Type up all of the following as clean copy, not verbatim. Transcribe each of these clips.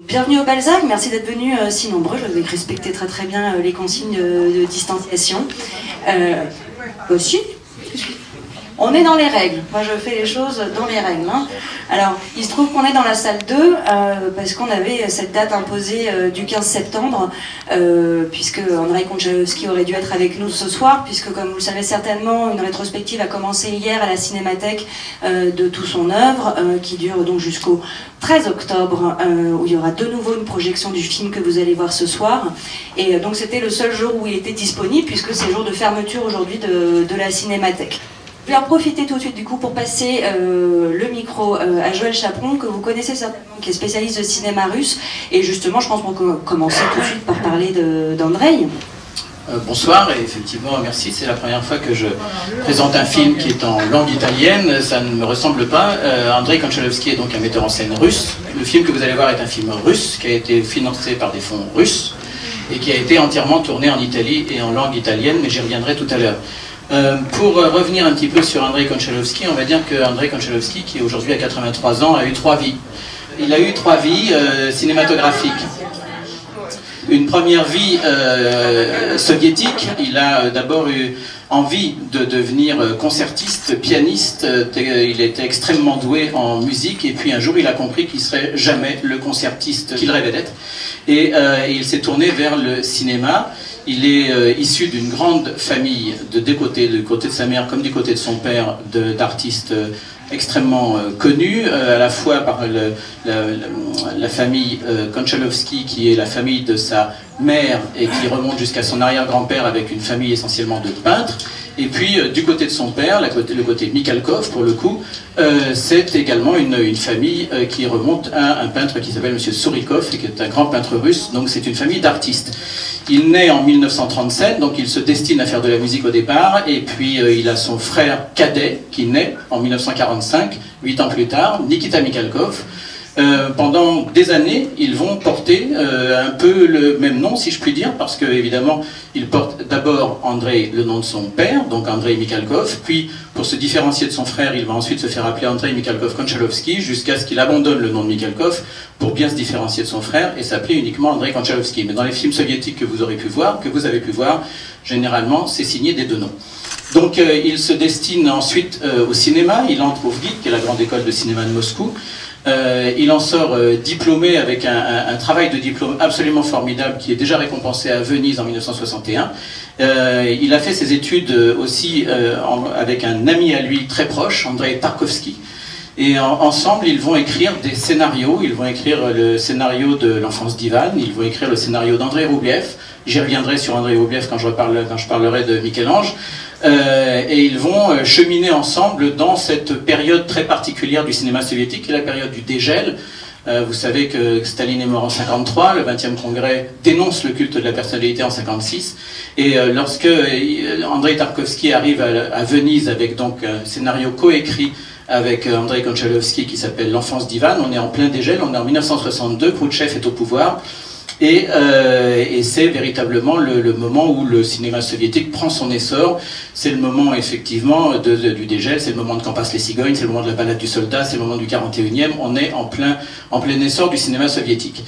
Bienvenue au Balzac, merci d'être venus si nombreux. Je vais respecter très bien les consignes de distanciation. Aussi, on est dans les règles. Moi, je fais les choses dans les règles. Hein. Alors, il se trouve qu'on est dans la salle 2 parce qu'on avait cette date imposée du 15 septembre, puisque Andrei Konchalovsky aurait dû être avec nous ce soir, puisque, comme vous le savez certainement, une rétrospective a commencé hier à la Cinémathèque de toute son œuvre, qui dure donc jusqu'au 13 octobre, où il y aura de nouveau une projection du film que vous allez voir ce soir. Et donc, c'était le seul jour où il était disponible, puisque c'est le jour de fermeture aujourd'hui de la Cinémathèque. Je vais en profiter tout de suite du coup pour passer le micro à Joël Chaperon, que vous connaissez certainement, qui est spécialiste de cinéma russe. Et justement, je pense qu'on peut commencer tout de suite par parler d'Andrei. Bonsoir, et effectivement, merci. C'est la première fois que je présente un film qui est en langue italienne. Ça ne me ressemble pas. Andrei Konchalovsky est donc un metteur en scène russe. Le film que vous allez voir est un film russe qui a été financé par des fonds russes et qui a été entièrement tourné en Italie et en langue italienne, mais j'y reviendrai tout à l'heure. Pour revenir un petit peu sur Andrei Konchalovsky, on va dire que Andrei Konchalovsky, qui aujourd'hui a 83 ans, a eu 3 vies. Il a eu 3 vies cinématographiques. Une première vie soviétique. Il a d'abord eu envie de devenir concertiste, pianiste. Il était extrêmement doué en musique, et puis un jour il a compris qu'il ne serait jamais le concertiste qu'il rêvait d'être. Et il s'est tourné vers le cinéma. Il est issu d'une grande famille de deux côtés, du côté de sa mère comme du côté de son père, d'artistes extrêmement connus, à la fois par la famille Konchalovsky, qui est la famille de sa mère et qui remonte jusqu'à son arrière-grand-père avec une famille essentiellement de peintres. Et puis, du côté de son père, le côté Mikhalkov, pour le coup, c'est également une famille qui remonte à un peintre qui s'appelle M. Surikov, et qui est un grand peintre russe, donc c'est une famille d'artistes. Il naît en 1937, donc il se destine à faire de la musique au départ, et puis il a son frère cadet qui naît en 1945, 8 ans plus tard, Nikita Mikhalkov. Pendant des années, ils vont porter un peu le même nom, si je puis dire, parce que évidemment, ils portent d'abord Andrei, le nom de son père, donc Andrei Mikhalkov, puis pour se différencier de son frère, il va ensuite se faire appeler Andrei Mikhalkov Konchalovsky, jusqu'à ce qu'il abandonne le nom de Mikhalkov pour bien se différencier de son frère et s'appeler uniquement Andrei Konchalovsky. Mais dans les films soviétiques que vous avez pu voir, généralement, c'est signé des deux noms. Donc il se destine ensuite au cinéma, il entre au VGIT, qui est la grande école de cinéma de Moscou. Il en sort diplômé avec un travail de diplôme absolument formidable qui est déjà récompensé à Venise en 1961. Il a fait ses études aussi avec un ami à lui très proche, Andrei Tarkovsky. Et ensemble, ils vont écrire des scénarios. Ils vont écrire le scénario de L'Enfance d'Ivan, ils vont écrire le scénario d'Andrei Roublev. J'y reviendrai sur Andrei Roublev quand je parlerai de Michel-Ange. Et ils vont cheminer ensemble dans cette période très particulière du cinéma soviétique, qui est la période du dégel. Vous savez que Staline est mort en 1953, le 20e congrès dénonce le culte de la personnalité en 1956, et lorsque Andrei Tarkovsky arrive à Venise avec donc un scénario coécrit avec Andrei Konchalovsky qui s'appelle L'Enfance d'Ivan, on est en plein dégel, on est en 1962, Khrouchtchev est au pouvoir. Et c'est véritablement le moment où le cinéma soviétique prend son essor. C'est le moment effectivement du dégel, c'est le moment de Quand passent les cigognes, c'est le moment de la balade du soldat, c'est le moment du 41e. On est en plein essor du cinéma soviétique.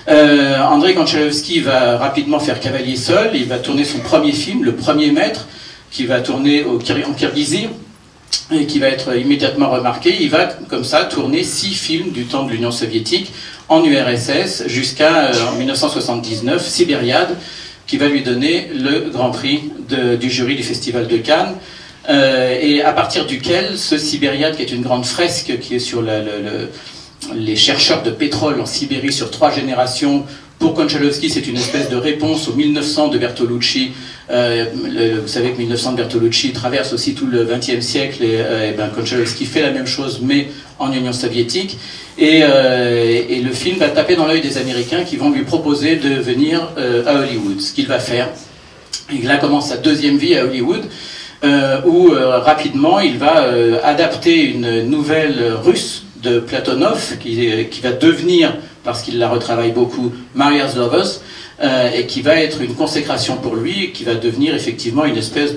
Andrei Konchalovsky va rapidement faire cavalier seul. Il va tourner son premier film, Le Premier Maître, qui va tourner en Kirghizie, et qui va être immédiatement remarqué. Il va comme ça tourner 6 films du temps de l'Union soviétique en URSS jusqu'à 1979, Sibériade, qui va lui donner le Grand Prix du jury du Festival de Cannes, et à partir duquel ce Sibériade, qui est une grande fresque qui est sur les chercheurs de pétrole en Sibérie sur 3 générations. Pour Konchalovsky, c'est une espèce de réponse au 1900 de Bertolucci. Vous savez que 1900 de Bertolucci traverse aussi tout le XXe siècle, et Konchalovsky fait la même chose, mais en Union soviétique. Et le film va taper dans l'œil des Américains qui vont lui proposer de venir à Hollywood, ce qu'il va faire. Et là commence sa deuxième vie à Hollywood, où rapidement il va adapter une nouvelle russe de Platonov, qui va devenir, parce qu'il la retravaille beaucoup, Maria's Lovers, et qui va être une consécration pour lui, et qui va devenir effectivement une espèce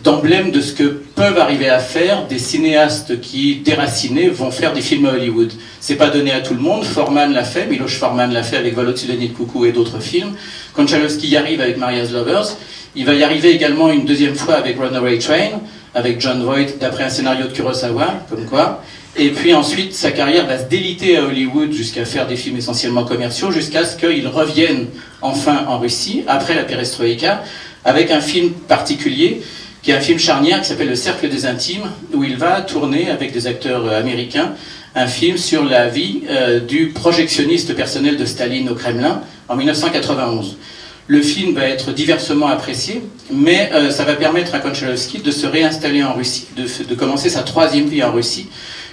d'emblème de ce que peuvent arriver à faire des cinéastes qui, déracinés, vont faire des films à Hollywood. C'est pas donné à tout le monde. Forman l'a fait, Miloš Forman l'a fait avec Vol au-dessus de la nuit de coucou et d'autres films. Konchalovsky y arrive avec Maria's Lovers. Il va y arriver également une deuxième fois avec Runaway Train, avec John Voight, d'après un scénario de Kurosawa, comme quoi. Et puis ensuite, sa carrière va se déliter à Hollywood jusqu'à faire des films essentiellement commerciaux, jusqu'à ce qu'il revienne enfin en Russie, après la perestroïka, avec un film particulier, qui est un film charnière qui s'appelle Le Cercle des Intimes, où il va tourner avec des acteurs américains un film sur la vie du projectionniste personnel de Staline au Kremlin en 1991. Le film va être diversement apprécié, mais ça va permettre à Konchalovsky de se réinstaller en Russie, de commencer sa troisième vie en Russie.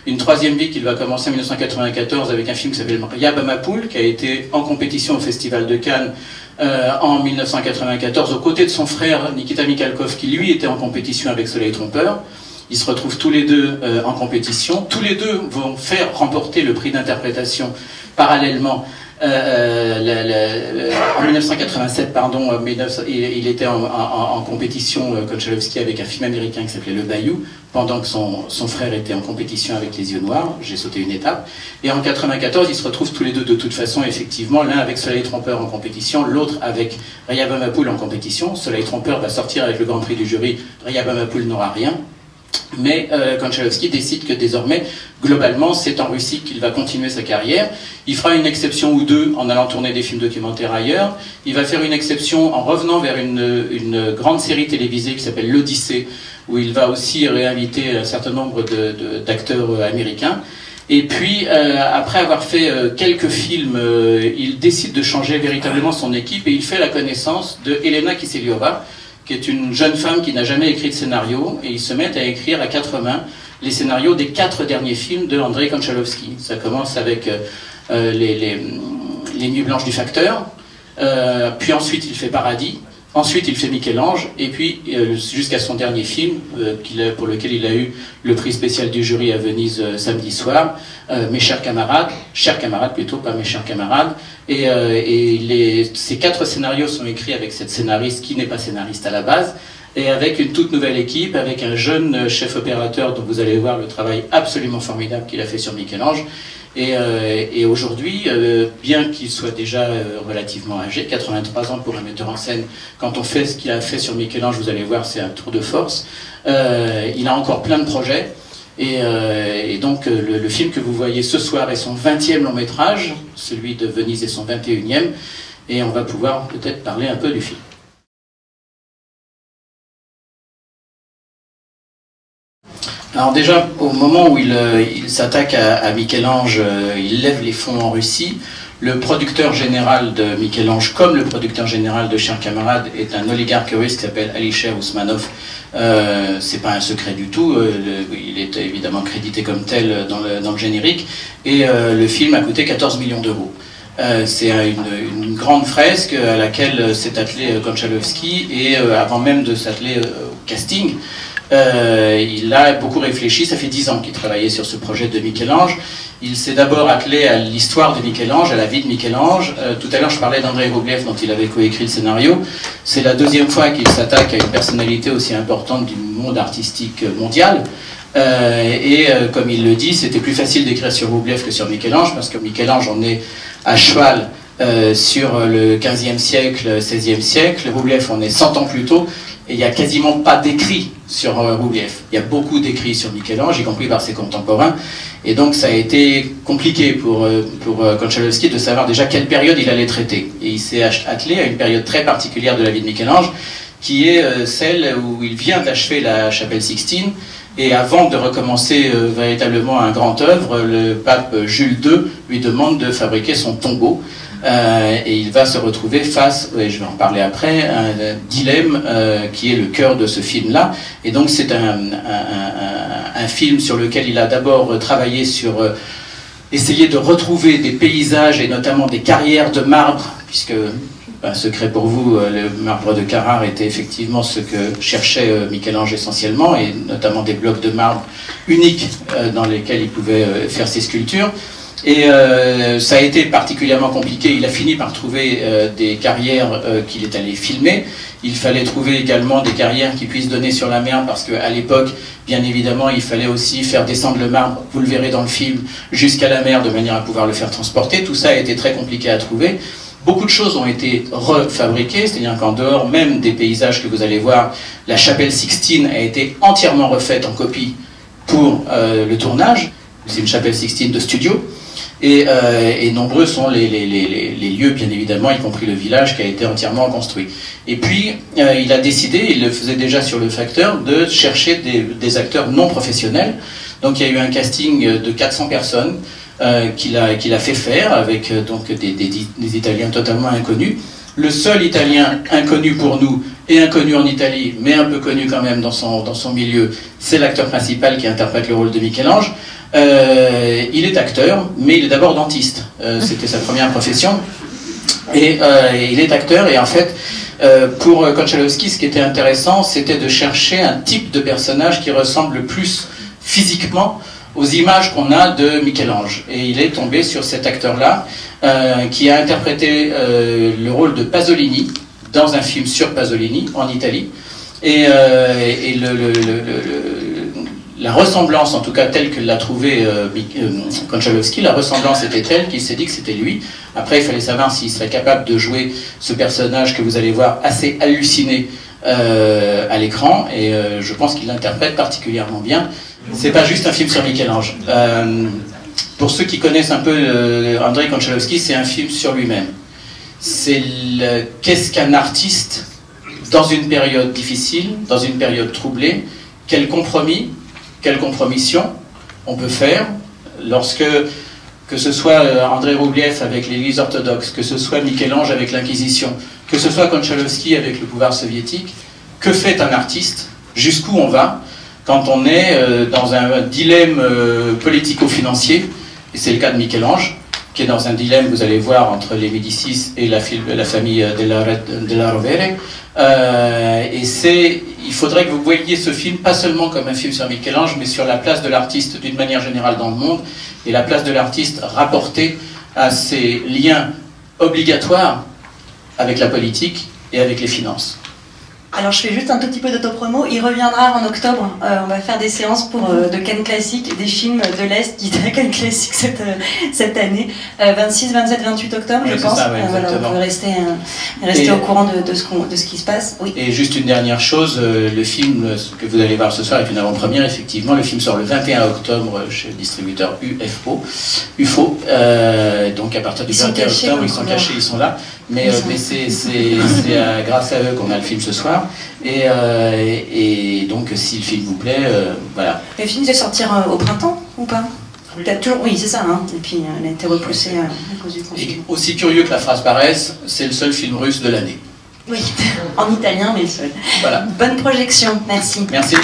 Une troisième vie qu'il va commencer en 1994 avec un film qui s'appelle Ria Bamapoul, qui a été en compétition au Festival de Cannes en 1994, aux côtés de son frère Nikita Mikhalkov, qui lui était en compétition avec Soleil Trompeur. Ils se retrouvent tous les deux en compétition. Tous les deux vont faire remporter le prix d'interprétation parallèlement. En 1987, pardon, il était en compétition, Konchalovsky, avec un film américain qui s'appelait Le Bayou, pendant que son frère était en compétition avec Les Yeux Noirs. J'ai sauté une étape. Et en 1994, ils se retrouvent tous les deux de toute façon, effectivement, l'un avec Soleil Trompeur en compétition, l'autre avec Ria Bamapoul en compétition. Soleil Trompeur va sortir avec le Grand Prix du jury, Ria Bamapoul n'aura rien. Mais Konchalovsky décide que désormais, globalement, c'est en Russie qu'il va continuer sa carrière. Il fera une exception ou deux en allant tourner des films documentaires ailleurs. Il va faire une exception en revenant vers une grande série télévisée qui s'appelle L'Odyssée, où il va aussi réinviter un certain nombre d'acteurs américains. Et puis, après avoir fait quelques films, il décide de changer véritablement son équipe et il fait la connaissance de Elena Kisseliova, qui est une jeune femme qui n'a jamais écrit de scénario, et ils se mettent à écrire à 4 mains les scénarios des 4 derniers films de Andrei Konchalovsky. Ça commence avec les Nuits blanches du facteur, puis ensuite il fait Paradis, ensuite il fait Michel-Ange, et puis jusqu'à son dernier film, pour lequel il a eu le prix spécial du jury à Venise samedi soir, Mes chers camarades plutôt, pas Mes chers camarades, ces 4 scénarios sont écrits avec cette scénariste qui n'est pas scénariste à la base, et avec une toute nouvelle équipe, avec un jeune chef opérateur dont vous allez voir le travail absolument formidable qu'il a fait sur Michel-Ange. Et aujourd'hui, bien qu'il soit déjà relativement âgé, 83 ans pour un metteur en scène, quand on fait ce qu'il a fait sur Michel-Ange, vous allez voir, c'est un tour de force. Il a encore plein de projets. Et donc le film que vous voyez ce soir est son 20e long métrage, celui de Venise est son 21e, et on va pouvoir peut-être parler un peu du film. Alors déjà, au moment où il s'attaque à Michel-Ange, il lève les fonds en Russie. Le producteur général de Michel-Ange, comme le producteur général de Chers camarades, est un oligarque russe qui s'appelle Alisher Ousmanov. C'est pas un secret du tout, il est évidemment crédité comme tel dans le générique. Et le film a coûté 14 millions d'euros. C'est une grande fresque à laquelle s'est attelé Konchalovsky, et avant même de s'atteler au casting, il a beaucoup réfléchi. Ça fait 10 ans qu'il travaillait sur ce projet de Michel-Ange. Il s'est d'abord attelé à l'histoire de Michel-Ange, à la vie de Michel-Ange. Tout à l'heure, je parlais d'Andrei Roublev, dont il avait coécrit le scénario. C'est la 2e fois qu'il s'attaque à une personnalité aussi importante du monde artistique mondial. Comme il le dit, c'était plus facile d'écrire sur Roublev que sur Michel-Ange, parce que Michel-Ange, on est à cheval sur le 15e siècle, 16e siècle. Roublev, on est 100 ans plus tôt. Et il n'y a quasiment pas d'écrits sur Roublev. Il y a beaucoup d'écrits sur Michel-Ange, y compris par ses contemporains. Et donc ça a été compliqué pour Konchalovsky de savoir déjà quelle période il allait traiter. Et il s'est attelé à une période très particulière de la vie de Michel-Ange, qui est celle où il vient d'achever la chapelle Sixtine. Et avant de recommencer véritablement un grand œuvre, le pape Jules II lui demande de fabriquer son tombeau. Et il va se retrouver face, et je vais en parler après, à un dilemme qui est le cœur de ce film-là. Et donc c'est un film sur lequel il a d'abord travaillé sur essayer de retrouver des paysages et notamment des carrières de marbre, puisque, un secret pour vous, le marbre de Carrare était effectivement ce que cherchait Michel-Ange essentiellement, et notamment des blocs de marbre uniques dans lesquels il pouvait faire ses sculptures. Et ça a été particulièrement compliqué. Il a fini par trouver des carrières qu'il est allé filmer. Il fallait trouver également des carrières qui puissent donner sur la mer, parce qu'à l'époque, bien évidemment, il fallait aussi faire descendre le marbre, vous le verrez dans le film, jusqu'à la mer, de manière à pouvoir le faire transporter. Tout ça a été très compliqué à trouver. Beaucoup de choses ont été refabriquées, c'est-à-dire qu'en dehors même des paysages que vous allez voir, la chapelle Sixtine a été entièrement refaite en copie pour le tournage. C'est une chapelle Sixtine de studio. Et nombreux sont les lieux, bien évidemment, y compris le village qui a été entièrement reconstruit. Et puis, il a décidé, il le faisait déjà sur le Facteur, de chercher des acteurs non professionnels. Donc il y a eu un casting de 400 personnes qu'il a fait faire avec donc des Italiens totalement inconnus. Le seul Italien inconnu pour nous, et inconnu en Italie, mais un peu connu quand même dans son milieu, c'est l'acteur principal qui interprète le rôle de Michel-Ange. Il est acteur, mais il est d'abord dentiste. C'était sa première profession. Et il est acteur, et en fait, pour Konchalovsky, ce qui était intéressant, c'était de chercher un type de personnage qui ressemble le plus physiquement aux images qu'on a de Michel-Ange. Et il est tombé sur cet acteur-là, qui a interprété le rôle de Pasolini, dans un film sur Pasolini, en Italie. Et la ressemblance, en tout cas telle que l'a trouvé Konchalovsky, la ressemblance était telle qu'il s'est dit que c'était lui. Après, il fallait savoir s'il serait capable de jouer ce personnage que vous allez voir assez halluciné à l'écran, et je pense qu'il l'interprète particulièrement bien. C'est pas juste un film sur Michel-Ange. Pour ceux qui connaissent un peu Andrei Konchalovsky, c'est un film sur lui-même. C'est qu'est-ce qu'un artiste dans une période difficile, dans une période troublée, quel compromis, quelle compromission on peut faire lorsque, que ce soit André Roubliev avec l'Église orthodoxe, que ce soit Michel-Ange avec l'Inquisition, que ce soit Konchalovsky avec le pouvoir soviétique, que fait un artiste, jusqu'où on va quand on est dans un dilemme politico-financier, et c'est le cas de Michel-Ange, qui est dans un dilemme, vous allez voir, entre les Médicis et la famille de la Rovere. Il faudrait que vous voyiez ce film, pas seulement comme un film sur Michel-Ange, mais sur la place de l'artiste d'une manière générale dans le monde, et la place de l'artiste rapportée à ses liens obligatoires avec la politique et avec les finances. Alors je fais juste un tout petit peu d'autopromo, il reviendra en octobre, on va faire des séances de Cannes Classique, des films de l'Est qui étaient à Cannes Classique cette année, 26, 27, 28 octobre je pense, ça, ouais, voilà, on peut rester au courant de ce qui se passe. Oui. Et juste une dernière chose, le film que vous allez voir ce soir est une avant-première, effectivement, le film sort le 21 octobre chez le distributeur UFO, donc à partir du 21 octobre, ils sont cachés, ils sont là, mais c'est grâce à eux qu'on a le film ce soir. Et donc si le film vous plaît, voilà. Le film devait sortir au printemps ou pas? Toujours, oui, c'est ça, hein. Et puis elle a été repoussée à cause du confinement. Et aussi curieux que la phrase paraisse, c'est le seul film russe de l'année. Oui, en italien, mais le seul. Voilà. Bonne projection, merci. Merci.